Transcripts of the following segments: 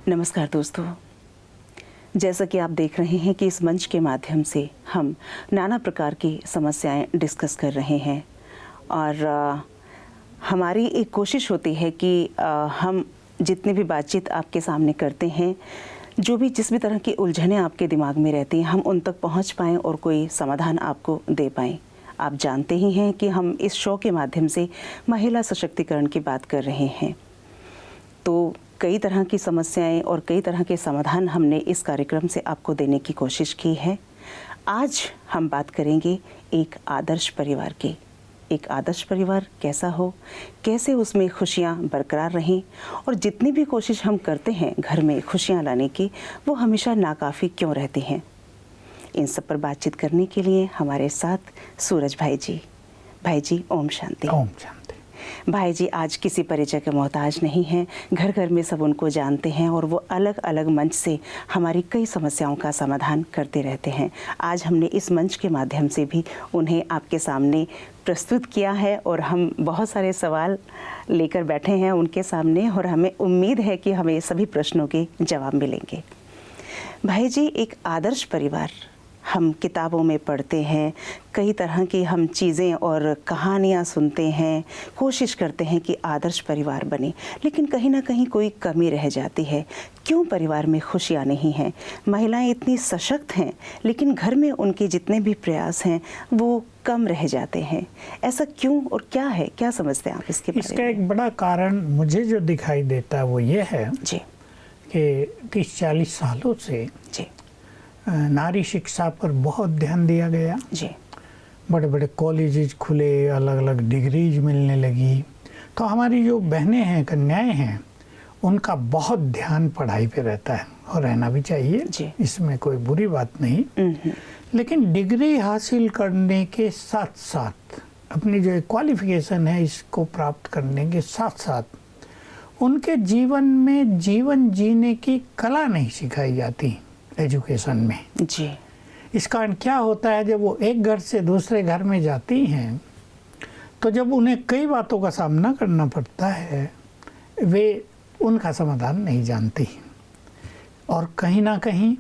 नमस्कार दोस्तों, जैसा कि आप देख रहे हैं कि इस मंच के माध्यम से हम नाना प्रकार की समस्याएं डिस्कस कर रहे हैं और हमारी एक कोशिश होती है कि हम जितनी भी बातचीत आपके सामने करते हैं, जो भी जिस भी तरह की उलझनें आपके दिमाग में रहती हैं, हम उन तक पहुंच पाएं और कोई समाधान आपको दे पाएं। आप जानते ही हैं कि हम इस शो के माध्यम से महिला सशक्तिकरण की बात कर रहे हैं, तो कई तरह की समस्याएं और कई तरह के समाधान हमने इस कार्यक्रम से आपको देने की कोशिश की है। आज हम बात करेंगे एक आदर्श परिवार की। एक आदर्श परिवार कैसा हो, कैसे उसमें खुशियां बरकरार रहें, और जितनी भी कोशिश हम करते हैं घर में खुशियां लाने की, वो हमेशा नाकाफ़ी क्यों रहती हैं। इन सब पर बातचीत करने के लिए हमारे साथ सूरज भाई जी। भाई जी, ओम शांति। ओम शांति। भाई जी आज किसी परिचय के मोहताज नहीं हैं, घर घर में सब उनको जानते हैं और वो अलग अलग मंच से हमारी कई समस्याओं का समाधान करते रहते हैं। आज हमने इस मंच के माध्यम से भी उन्हें आपके सामने प्रस्तुत किया है और हम बहुत सारे सवाल लेकर बैठे हैं उनके सामने, और हमें उम्मीद है कि हमें सभी प्रश्नों के जवाब मिलेंगे। भाई जी, एक आदर्श परिवार हम किताबों में पढ़ते हैं, कई तरह की हम चीज़ें और कहानियाँ सुनते हैं, कोशिश करते हैं कि आदर्श परिवार बने, लेकिन कहीं ना कहीं कोई कमी रह जाती है। क्यों परिवार में खुशियाँ नहीं हैं? महिलाएं इतनी सशक्त हैं, लेकिन घर में उनके जितने भी प्रयास हैं वो कम रह जाते हैं। ऐसा क्यों और क्या है, क्या समझते हैं आप इसके बारे में? इसका एक बड़ा कारण मुझे जो दिखाई देता है वो ये है जी कि 30-40 सालों से जी नारी शिक्षा पर बहुत ध्यान दिया गया। जी बड़े बड़े कॉलेजेस खुले, अलग अलग डिग्रीज मिलने लगी, तो हमारी जो बहनें हैं, कन्याएं हैं, उनका बहुत ध्यान पढ़ाई पे रहता है और रहना भी चाहिए, इसमें कोई बुरी बात नहीं। लेकिन डिग्री हासिल करने के साथ साथ अपनी जो क्वालिफिकेशन है इसको प्राप्त करने के साथ साथ उनके जीवन में जीवन जीने की कला नहीं सिखाई जाती एजुकेशन में। जी। इस कारण क्या होता है, जब वो एक घर से दूसरे घर में जाती हैं तो जब उन्हें कई बातों का सामना करना पड़ता है, वे उनका समाधान नहीं जानती और कहीं ना कहीं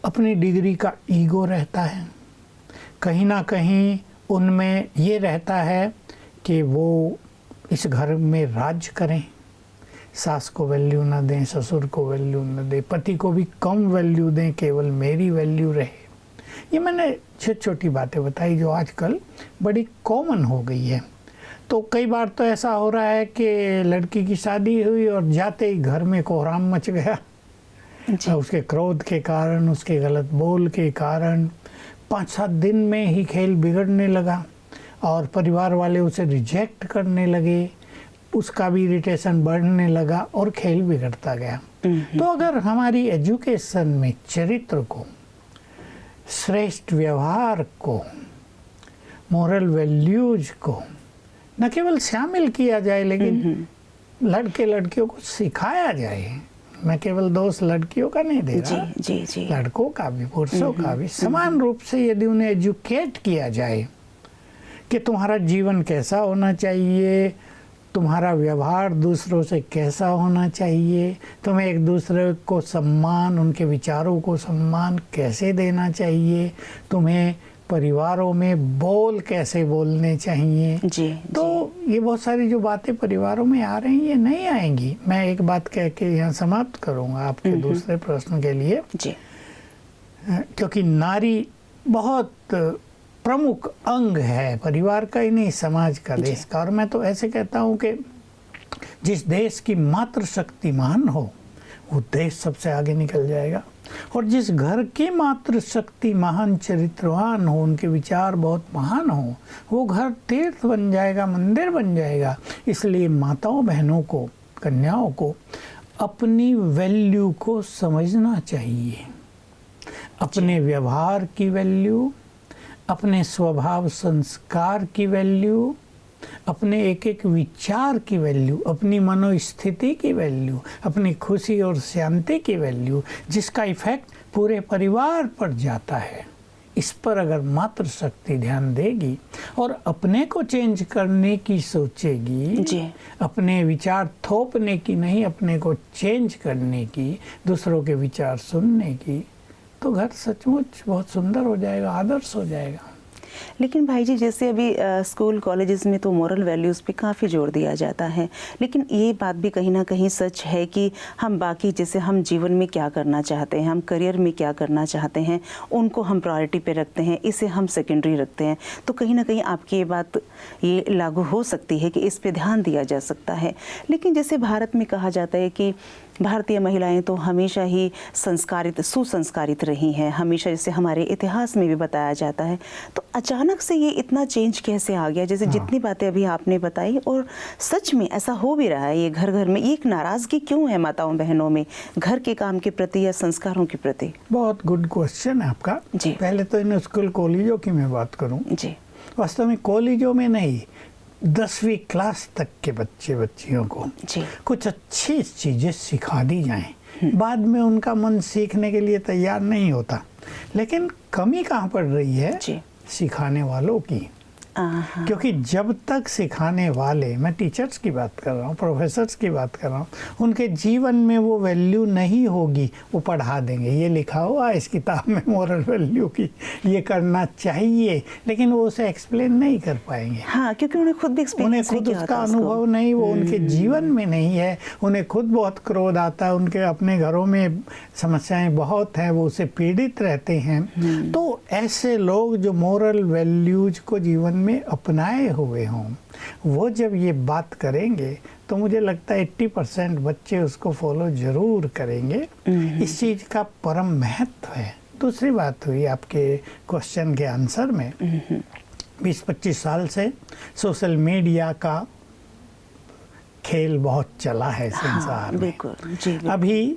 अपनी डिग्री का ईगो रहता है, कहीं ना कहीं उनमें ये रहता है कि वो इस घर में राज करें, सास को वैल्यू ना दें, ससुर को वैल्यू ना दें, पति को भी कम वैल्यू दें, केवल मेरी वैल्यू रहे। ये मैंने छोटी छोटी बातें बताई जो आजकल बड़ी कॉमन हो गई है। तो कई बार तो ऐसा हो रहा है कि लड़की की शादी हुई और जाते ही घर में कोहराम मच गया, उसके क्रोध के कारण, उसके गलत बोल के कारण 5-7 दिन में ही खेल बिगड़ने लगा और परिवार वाले उसे रिजेक्ट करने लगे, उसका भी इरिटेशन बढ़ने लगा और खेल बिगड़ता गया। तो अगर हमारी एजुकेशन में चरित्र को, श्रेष्ठ व्यवहार को, मोरल वैल्यूज को न केवल शामिल किया जाए लेकिन लड़के लड़कियों को सिखाया जाए, मैं केवल दोष लड़कियों का नहीं दे रहा, जी। लड़कों का भी, पुरुषों का भी समान रूप से यदि उन्हें एजुकेट किया जाए कि तुम्हारा जीवन कैसा होना चाहिए, तुम्हारा व्यवहार दूसरों से कैसा होना चाहिए, तुम्हें एक दूसरे को सम्मान, उनके विचारों को सम्मान कैसे देना चाहिए, तुम्हें परिवारों में बोल कैसे बोलने चाहिए। तो ये बहुत सारी जो बातें परिवारों में आ रही हैं ये नहीं आएंगी। मैं एक बात कह के यहाँ समाप्त करूँगा आपके दूसरे प्रश्न के लिए, क्योंकि नारी बहुत प्रमुख अंग है परिवार का ही नहीं, समाज का, देश का। और मैं तो ऐसे कहता हूँ कि जिस देश की मातृशक्ति महान हो वो देश सबसे आगे निकल जाएगा, और जिस घर की मातृशक्ति महान चरित्रवान हो, उनके विचार बहुत महान हो, वो घर तीर्थ बन जाएगा, मंदिर बन जाएगा। इसलिए माताओं, बहनों को, कन्याओं को अपनी वैल्यू को समझना चाहिए, अपने व्यवहार की वैल्यू, अपने स्वभाव संस्कार की वैल्यू, अपने एक एक विचार की वैल्यू, अपनी मनोस्थिति की वैल्यू, अपनी खुशी और शांति की वैल्यू, जिसका इफेक्ट पूरे परिवार पर जाता है। इस पर अगर मातृशक्ति ध्यान देगी और अपने को चेंज करने की सोचेगी जी। अपने विचार थोपने की नहीं, अपने को चेंज करने की, दूसरों के विचार सुनने की, तो घर सचमुच बहुत सुंदर हो जाएगा, आदर्श हो जाएगा। लेकिन भाई जी, जैसे अभी स्कूल कॉलेजेस में तो मॉरल वैल्यूज़ पे काफ़ी जोर दिया जाता है, लेकिन ये बात भी कहीं ना कहीं सच है कि हम बाकी, जैसे हम जीवन में क्या करना चाहते हैं, हम करियर में क्या करना चाहते हैं, उनको हम प्रायोरिटी पे रखते हैं, इसे हम सेकेंडरी रखते हैं। तो कहीं ना कहीं आपकी ये बात ये लागू हो सकती है कि इस पे ध्यान दिया जा सकता है। लेकिन जैसे भारत में कहा जाता है कि भारतीय महिलाएं तो हमेशा ही संस्कारित, सुसंस्कारित रही हैं, हमेशा, जैसे हमारे इतिहास में भी बताया जाता है। तो अचानक से ये इतना चेंज कैसे आ गया? जैसे जितनी बातें अभी आपने बताई, और सच में ऐसा हो भी रहा है, ये घर घर में, ये एक नाराज़गी क्यों है माताओं बहनों में घर के काम के प्रति या संस्कारों के प्रति? बहुत गुड क्वेश्चन है आपका जी। पहले तो इन स्कूल कॉलेजों की मैं बात करूं, जी। वास्तव में कॉलेजों में नहीं, 10वीं क्लास तक के बच्चे बच्चियों को जी। कुछ अच्छी चीज़ें सिखा दी जाएं। बाद में उनका मन सीखने के लिए तैयार नहीं होता, लेकिन कमी कहाँ पड़ रही है? जी। सिखाने वालों की। क्योंकि जब तक सिखाने वाले, मैं टीचर्स की बात कर रहा हूँ, प्रोफेसर्स की बात कर रहा हूँ, उनके जीवन में वो वैल्यू नहीं होगी, वो पढ़ा देंगे, ये लिखा हुआ इस किताब में मॉरल वैल्यू की, ये करना चाहिए, लेकिन वो उसे एक्सप्लेन नहीं कर पाएंगे। हाँ, क्योंकि उन्हें खुद भी उन्हें खुद उसका अनुभव नहीं, वो उनके जीवन में नहीं है, उन्हें खुद बहुत क्रोध आता है, उनके अपने घरों में समस्याएं बहुत हैं, वो उससे पीड़ित रहते हैं। तो ऐसे लोग जो मॉरल वैल्यूज को जीवन में अपनाए हुए हों, वो जब ये बात करेंगे तो मुझे लगता है 80% बच्चे उसको फॉलो जरूर करेंगे। इस चीज़ का परम महत्व है। दूसरी बात हुई आपके क्वेश्चन के आंसर में, 20-25 साल से सोशल मीडिया का खेल बहुत चला है संसार में। बिल्कुल, जी, बिल्कुल। अभी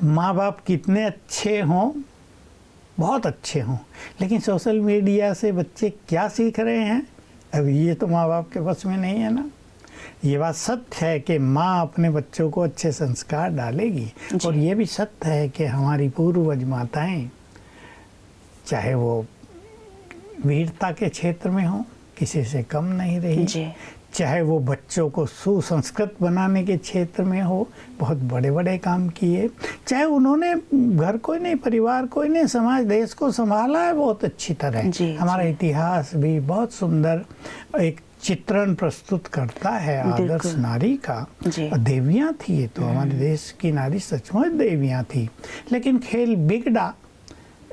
माँ बाप कितने अच्छे हों, बहुत अच्छे हों, लेकिन सोशल मीडिया से बच्चे क्या सीख रहे हैं, अब ये तो माँ बाप के बस में नहीं है ना। ये बात सत्य है कि माँ अपने बच्चों को अच्छे संस्कार डालेगी, और ये भी सत्य है कि हमारी पूर्वज माताएं, चाहे वो वीरता के क्षेत्र में हो, किसी से कम नहीं रही, चाहे वो बच्चों को सुसंस्कृत बनाने के क्षेत्र में हो, बहुत बड़े बड़े काम किए, चाहे उन्होंने घर को नहीं, परिवार को नहीं, समाज देश को संभाला है बहुत अच्छी तरह। हमारा इतिहास भी बहुत सुंदर एक चित्रण प्रस्तुत करता है आदर्श नारी का। देवियाँ थी ये तो, हमारे देश की नारी सचमुच देवियाँ थी। लेकिन खेल बिगड़ा,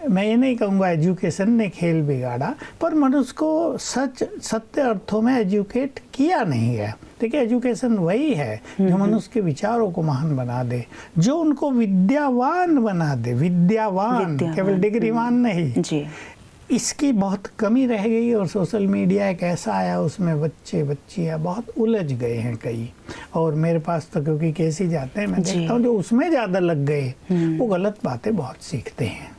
मैं ये नहीं कहूँगा एजुकेशन ने खेल बिगाड़ा, पर मनुष्य को सत्य अर्थों में एजुकेट किया नहीं है। देखिए, एजुकेशन वही है जो मनुष्य के विचारों को महान बना दे, जो उनको विद्यावान बना दे, विद्यावान केवल डिग्रीवान नहीं जी। इसकी बहुत कमी रह गई, और सोशल मीडिया एक ऐसा आया, उसमें बच्चे बच्चियाँ बहुत उलझ गए हैं कई। और मेरे पास तो क्योंकि केस ही जाते हैं, मैं देखता हूँ जो उसमें ज़्यादा लग गए वो गलत बातें बहुत सीखते हैं,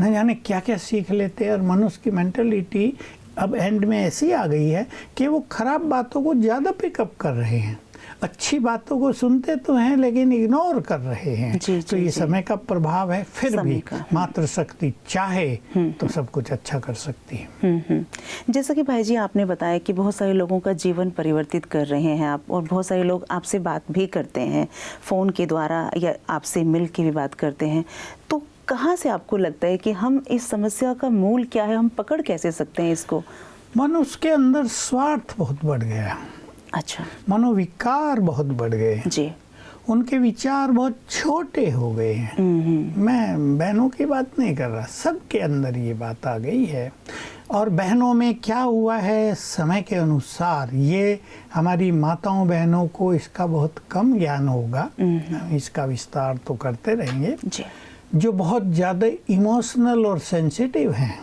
न जाने क्या क्या सीख लेते हैं। और मनुष्य की मेंटलिटी अब एंड में ऐसी आ गई है कि वो खराब बातों को ज़्यादा पिकअप कर रहे हैं, अच्छी बातों को सुनते तो हैं लेकिन इग्नोर कर रहे हैं। तो ये समय का प्रभाव है। फिर भी मातृशक्ति चाहे तो सब कुछ अच्छा कर सकती है। जैसा कि भाई जी आपने बताया कि बहुत सारे लोगों का जीवन परिवर्तित कर रहे हैं आप, और बहुत सारे लोग आपसे बात भी करते हैं फ़ोन के द्वारा या आपसे मिल के भी बात करते हैं, तो कहाँ से आपको लगता है कि हम इस समस्या का मूल क्या है, हम पकड़ कैसे सकते हैं इसको? मनुष्य के अंदर स्वार्थ बहुत बढ़ गया। अच्छा। मनोविकार बहुत बढ़ गए जी। उनके विचार बहुत छोटे हो गए हैं। मैं बहनों की बात नहीं कर रहा, सबके अंदर ये बात आ गई है। और बहनों में क्या हुआ है, समय के अनुसार ये हमारी माताओं बहनों को इसका बहुत कम ज्ञान होगा, इसका विस्तार तो करते रहेंगे जी। जो बहुत ज़्यादा इमोशनल और सेंसिटिव हैं,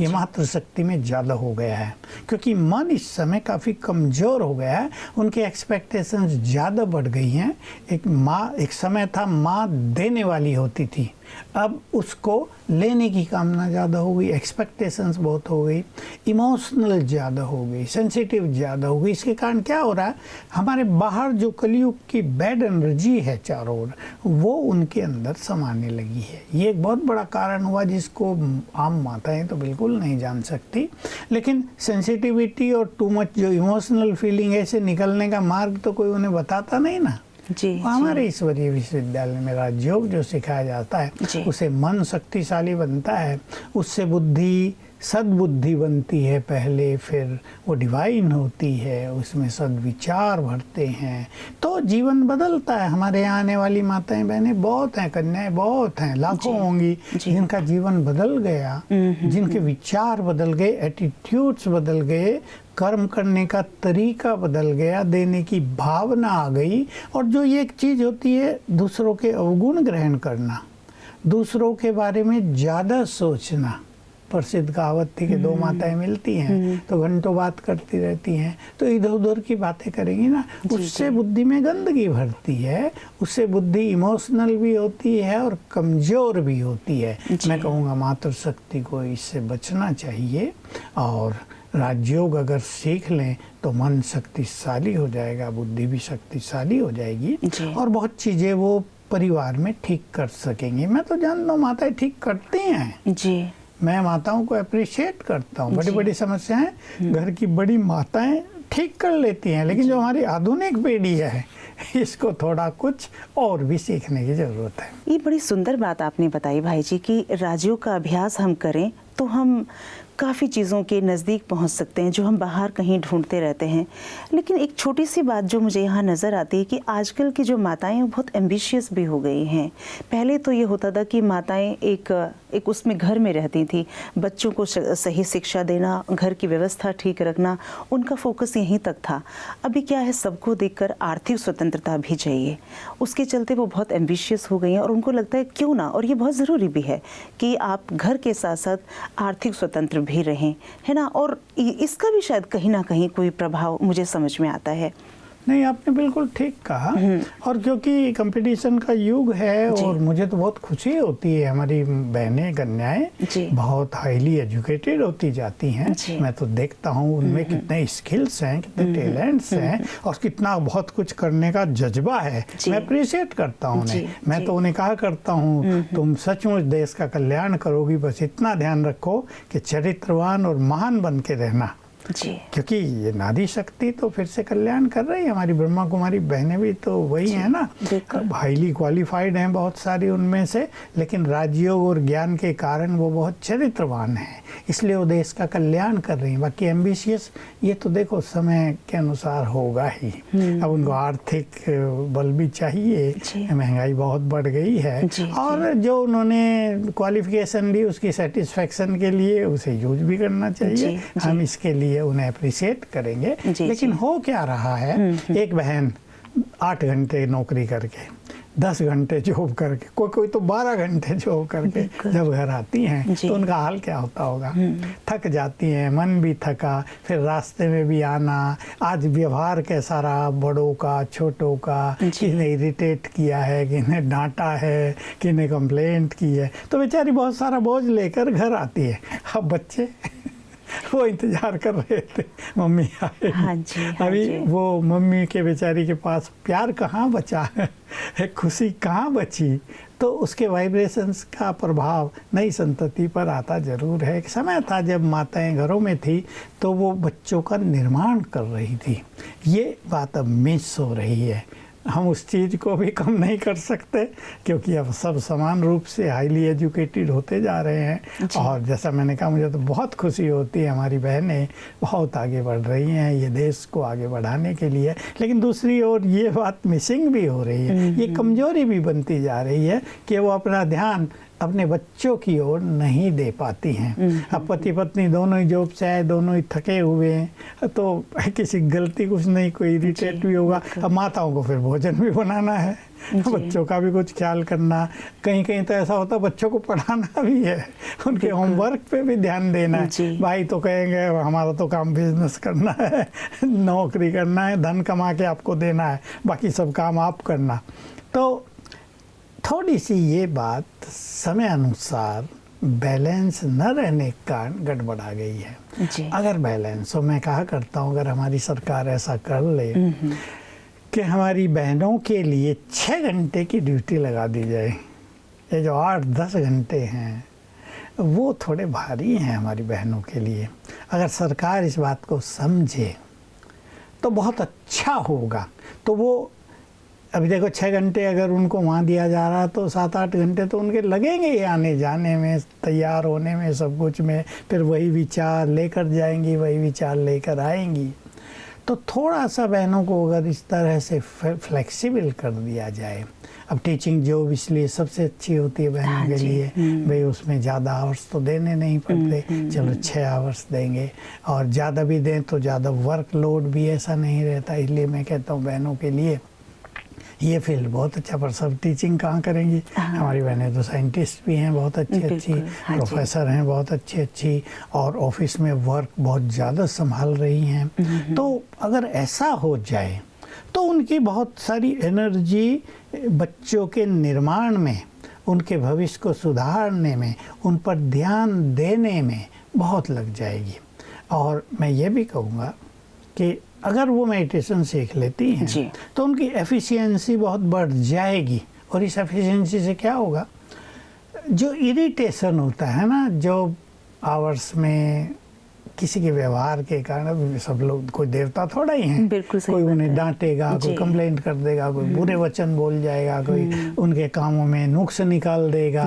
ये मातृशक्ति में ज़्यादा हो गया है, क्योंकि मन इस समय काफ़ी कमज़ोर हो गया है, उनके एक्सपेक्टेशंस ज़्यादा बढ़ गई हैं। एक समय था माँ देने वाली होती थी, अब उसको लेने की कामना ज़्यादा हो गई, एक्सपेक्टेशंस बहुत हो गई, इमोशनल ज़्यादा हो गई, सेंसिटिव ज़्यादा हो गई। इसके कारण क्या हो रहा है, हमारे बाहर जो कलयुग की बैड एनर्जी है चारों ओर, वो उनके अंदर समाने लगी है। ये एक बहुत बड़ा कारण हुआ जिसको आम माताएं तो बिल्कुल नहीं जान सकती, लेकिन सेंसिटिविटी और टू मच जो इमोशनल फीलिंग है, इससे निकलने का मार्ग तो कोई उन्हें बताता नहीं ना। जी, हमारे ईश्वरीय विश्वविद्यालय में राजयोग जो सिखाया जाता है, उससे मन शक्तिशाली बनता है, उससे बुद्धि सद्बुद्धि बनती है पहले, फिर वो डिवाइन होती है, उसमें सद्विचार भरते हैं, तो जीवन बदलता है। हमारे यहाँ आने वाली माताएं बहनें बहुत हैं, कन्याएं बहुत हैं, लाखों होंगी जिनका जीवन बदल गया, जिनके विचार बदल गए, एटीट्यूड्स बदल गए, कर्म करने का तरीका बदल गया, देने की भावना आ गई। और जो ये एक चीज़ होती है, दूसरों के अवगुण ग्रहण करना, दूसरों के बारे में ज़्यादा सोचना। प्रसिद्ध कहावत थी कि दो माताएं मिलती हैं तो घंटों बात करती रहती हैं, तो इधर उधर की बातें करेंगी ना, उससे बुद्धि में गंदगी भरती है, उससे बुद्धि इमोशनल भी होती है और कमज़ोर भी होती है। मैं कहूँगा मातृशक्ति को इससे बचना चाहिए, और राजयोग अगर सीख लें तो मन शक्तिशाली हो जाएगा, बुद्धि भी शक्तिशाली हो जाएगी, और बहुत चीज़ें वो परिवार में ठीक कर सकेंगे। मैं तो जानता हूँ माताएं ठीक करती हैं जी, मैं माताओं को अप्रिशिएट करता हूँ। बड़ी बड़ी समस्याएं घर की बड़ी माताएं ठीक कर लेती हैं, लेकिन जो हमारी आधुनिक पीढ़ी है, इसको थोड़ा कुछ और भी सीखने की ज़रूरत है। ये बड़ी सुंदर बात आपने बताई भाई जी कि राजयोग का अभ्यास हम करें तो हम काफ़ी चीज़ों के नज़दीक पहुंच सकते हैं जो हम बाहर कहीं ढूंढते रहते हैं। लेकिन एक छोटी सी बात जो मुझे यहाँ नज़र आती है कि आजकल की जो माताएं बहुत एम्बिशियस भी हो गई हैं। पहले तो ये होता था कि माताएं एक उसमें घर में रहती थी, बच्चों को सही शिक्षा देना, घर की व्यवस्था ठीक रखना, उनका फोकस यहीं तक था। अभी क्या है, सबको देखकर आर्थिक स्वतंत्रता भी चाहिए, उसके चलते वो बहुत एम्बिशियस हो गई हैं और उनको लगता है क्यों ना, और ये बहुत ज़रूरी भी है कि आप घर के साथ साथ आर्थिक स्वतंत्र भी रहें, है ना। और इसका भी शायद कहीं ना कहीं कोई प्रभाव मुझे समझ में आता है। नहीं, आपने बिल्कुल ठीक कहा, और क्योंकि कंपटीशन का युग है, और मुझे तो बहुत खुशी होती है, हमारी बहनें कन्याएं बहुत हाईली एजुकेटेड होती जाती हैं। मैं तो देखता हूँ उनमें कितने स्किल्स हैं, कितने टैलेंट्स हैं, और कितना बहुत कुछ करने का जज्बा है। मैं अप्रिशिएट करता हूँ उन्हें। मैं तो उन्हें कहा करता हूँ, तुम सचमुच देश का कल्याण करोगी, बस इतना ध्यान रखो कि चरित्रवान और महान बन के रहना, क्योंकि ये नारी शक्ति तो फिर से कल्याण कर रही है। हमारी ब्रह्मा कुमारी बहनें भी तो वही है ना, हाईली क्वालिफाइड हैं बहुत सारी उनमें से, लेकिन राजयोग और ज्ञान के कारण वो बहुत चरित्रवान हैं, इसलिए वो देश का कल्याण कर रही हैं। बाकी एम्बिशियस ये तो देखो समय के अनुसार होगा ही। अब उनको आर्थिक बल भी चाहिए, महंगाई बहुत बढ़ गई है, और जो उन्होंने क्वालिफिकेशन ली उसकी सेटिस्फेक्शन के लिए उसे यूज भी करना चाहिए। हम इसके लिए उन्हें अप्रिशिएट करेंगे। लेकिन हो क्या रहा है, एक बहन 8 घंटे नौकरी करके, 10 घंटे जॉब करके, कोई तो 12 घंटे जॉब करके जब घर आती हैं तो उनका हाल क्या होता होगा। थक जाती हैं, मन भी थका, फिर रास्ते में भी आना, आज व्यवहार कैसा रहा बड़ों का छोटों का, किसने इरिटेट किया है, किसने डांटा है, किसने कंप्लेंट की है, तो बेचारी बहुत सारा बोझ लेकर घर आती है। अब बच्चे वो इंतजार कर रहे थे मम्मी आए। अभी वो मम्मी के बेचारी के पास प्यार कहाँ बचा है, खुशी कहाँ बची, तो उसके वाइब्रेशंस का प्रभाव नई संतति पर आता जरूर है। एक समय था जब माताएं घरों में थी तो वो बच्चों का निर्माण कर रही थी, ये बात अब मिस हो रही है। हम उस चीज़ को भी कम नहीं कर सकते, क्योंकि अब सब समान रूप से हाईली एजुकेटेड होते जा रहे हैं। और जैसा मैंने कहा, मुझे तो बहुत खुशी होती है, हमारी बहनें बहुत आगे बढ़ रही हैं ये देश को आगे बढ़ाने के लिए। लेकिन दूसरी ओर ये बात मिसिंग भी हो रही है, ये कमजोरी भी बनती जा रही है कि वो अपना ध्यान अपने बच्चों की ओर नहीं दे पाती हैं। अब पति पत्नी दोनों ही जॉब से आए, दोनों ही थके हुए हैं, तो किसी गलती कुछ नहीं, कोई इरिटेट भी होगा। अब माताओं को फिर भोजन भी बनाना है, बच्चों का भी कुछ ख्याल करना, कहीं कहीं तो ऐसा होता है बच्चों को पढ़ाना भी है, उनके होमवर्क पे भी ध्यान देना है। भाई तो कहेंगे हमारा तो काम बिजनेस करना है, नौकरी करना है, धन कमा के आपको देना है, बाकी सब काम आप करना। तो थोड़ी सी ये बात समय अनुसार बैलेंस न रहने के कारण गड़बड़ा गई है। जी। अगर बैलेंस हो, मैं कहा करता हूँ, अगर हमारी सरकार ऐसा कर ले कि हमारी बहनों के लिए 6 घंटे की ड्यूटी लगा दी जाए, ये जो 8-10 घंटे हैं वो थोड़े भारी हैं हमारी बहनों के लिए। अगर सरकार इस बात को समझे तो बहुत अच्छा होगा। तो वो अभी देखो 6 घंटे अगर उनको वहाँ दिया जा रहा तो 7-8 घंटे तो उनके लगेंगे ही आने जाने में, तैयार होने में, सब कुछ में। फिर वही विचार लेकर जाएंगी, वही विचार लेकर आएंगी। तो थोड़ा सा बहनों को अगर इस तरह से फ्लेक्सिबल कर दिया जाए। अब टीचिंग जॉब इसलिए सबसे अच्छी होती है बहनों के लिए, भाई उसमें ज़्यादा आवर्स तो देने नहीं पड़ते, चलो 6 आवर्स देंगे, और ज़्यादा भी दें तो ज़्यादा वर्कलोड भी ऐसा नहीं रहता। इसलिए मैं कहता हूँ बहनों के लिए ये फील्ड बहुत अच्छा। पर सब टीचिंग कहाँ करेंगी? हमारी बहनें तो साइंटिस्ट भी हैं बहुत अच्छी, प्रोफेसर हैं बहुत अच्छी, और ऑफिस में वर्क बहुत ज़्यादा संभाल रही हैं। तो अगर ऐसा हो जाए तो उनकी बहुत सारी एनर्जी बच्चों के निर्माण में, उनके भविष्य को सुधारने में, उन पर ध्यान देने में बहुत लग जाएगी। और मैं ये भी कहूँगा कि अगर वो मेडिटेशन सीख लेती हैं तो उनकी एफिशिएंसी बहुत बढ़ जाएगी। और इस एफिशिएंसी से क्या होगा, जो इरिटेशन होता है ना, जो आवर्स में किसी के व्यवहार के कारण, सब लोग कोई देवता थोड़ा ही हैं, बिल्कुल सही कोई उन्हें डांटेगा, कोई कंप्लेंट कर देगा, कोई बुरे वचन बोल जाएगा, कोई उनके कामों में नुक्स निकाल देगा।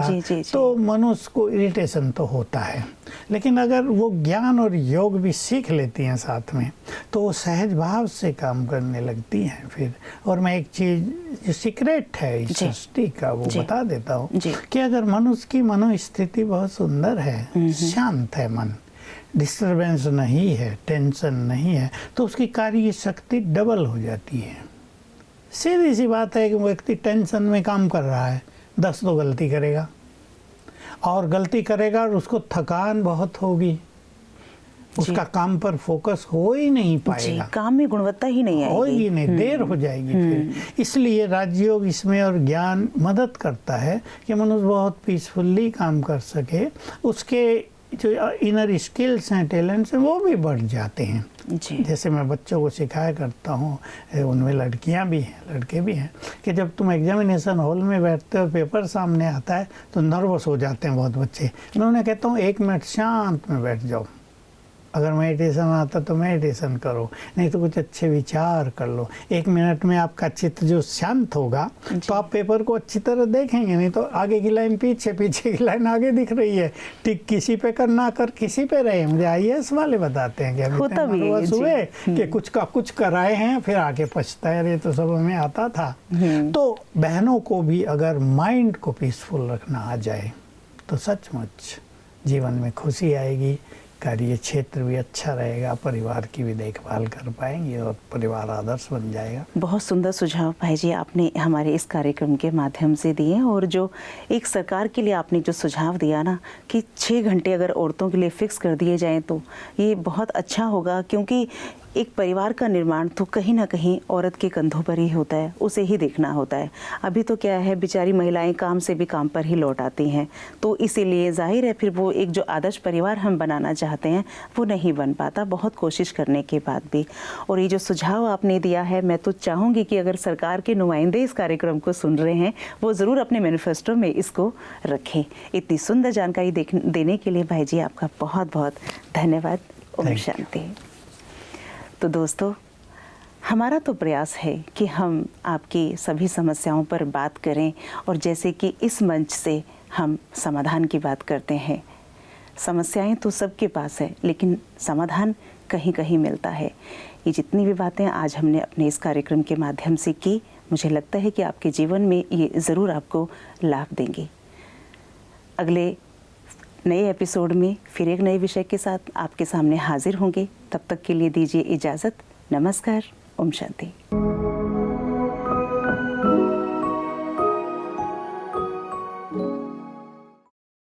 तो मनुष्य को इरिटेशन तो होता है। लेकिन अगर वो ज्ञान और योग भी सीख लेती हैं साथ में तो वो सहज भाव से काम करने लगती हैं फिर। और मैं एक चीज़ जो सीक्रेट है इस सृष्टि का वो बता देता हूँ कि अगर मनुष्य की मनोस्थिति बहुत सुंदर है, शांत है मन, डिस्टर्बेंस नहीं है, टेंशन नहीं है, तो उसकी कार्य शक्ति डबल हो जाती है। सीधी सी बात है कि व्यक्ति टेंशन में काम कर रहा है, 10 तो गलती करेगा, और गलती करेगा और उसको थकान बहुत होगी, उसका काम पर फोकस हो ही नहीं पाएगा, काम में गुणवत्ता ही नहीं आएगी, होगी नहीं, देर हो जाएगी फिर। इसलिए राजयोग इसमें और ज्ञान मदद करता है कि मनुष्य बहुत पीसफुल्ली काम कर सके, उसके जो इनर स्किल्स हैं, टैलेंट्स हैं, वो भी बढ़ जाते हैं। जैसे मैं बच्चों को सिखाया करता हूँ, उनमें लड़कियाँ भी हैं, लड़के भी हैं, कि जब तुम एग्जामिनेशन हॉल में बैठते हो, पेपर सामने आता है तो नर्वस हो जाते हैं बहुत बच्चे। मैं उन्हें कहता हूँ 1 मिनट शांत में बैठ जाओ, अगर मेडिटेशन आता तो मेडिटेशन करो, नहीं तो कुछ अच्छे विचार कर लो। 1 मिनट में आपका चित्त जो शांत होगा तो आप पेपर को अच्छी तरह देखेंगे, नहीं तो आगे की लाइन पीछे, पीछे की लाइन आगे दिख रही है। टिक किसी पे करना कर किसी पे रहे। मुझे IAS वाले बताते हैं कि अभी नर्वस हुए कि कुछ का कुछ कराए हैं, फिर आके पछताए, अरे तो सब हमें आता था। तो बहनों को भी अगर माइंड को पीसफुल रखना आ जाए तो सचमुच जीवन में खुशी आएगी, कार्य क्षेत्र भी अच्छा रहेगा, परिवार की भी देखभाल कर पाएंगे और परिवार आदर्श बन जाएगा। बहुत सुंदर सुझाव भाई जी आपने हमारे इस कार्यक्रम के माध्यम से दिए। और जो एक सरकार के लिए आपने जो सुझाव दिया ना कि 6 घंटे अगर औरतों के लिए फिक्स कर दिए जाएं तो ये बहुत अच्छा होगा, क्योंकि एक परिवार का निर्माण तो कहीं ना कहीं औरत के कंधों पर ही होता है, उसे ही देखना होता है। अभी तो क्या है, बेचारी महिलाएं काम से भी काम पर ही लौट आती हैं, तो इसीलिए जाहिर है फिर वो एक जो आदर्श परिवार हम बनाना चाहते हैं वो नहीं बन पाता, बहुत कोशिश करने के बाद भी। और ये जो सुझाव आपने दिया है, मैं तो चाहूँगी कि अगर सरकार के नुमाइंदे इस कार्यक्रम को सुन रहे हैं वो ज़रूर अपने मैनिफेस्टो में इसको रखें। इतनी सुंदर जानकारी देने के लिए भाई जी आपका बहुत बहुत धन्यवाद। ओम शांति। तो दोस्तों, हमारा तो प्रयास है कि हम आपकी सभी समस्याओं पर बात करें, और जैसे कि इस मंच से हम समाधान की बात करते हैं। समस्याएं तो सबके पास है, लेकिन समाधान कहीं कहीं मिलता है। ये जितनी भी बातें आज हमने अपने इस कार्यक्रम के माध्यम से की, मुझे लगता है कि आपके जीवन में ये ज़रूर आपको लाभ देंगे। अगले नए एपिसोड में फिर एक नए विषय के साथ आपके सामने हाजिर होंगे। तब तक के लिए दीजिए इजाज़त। नमस्कार। ओम शांति।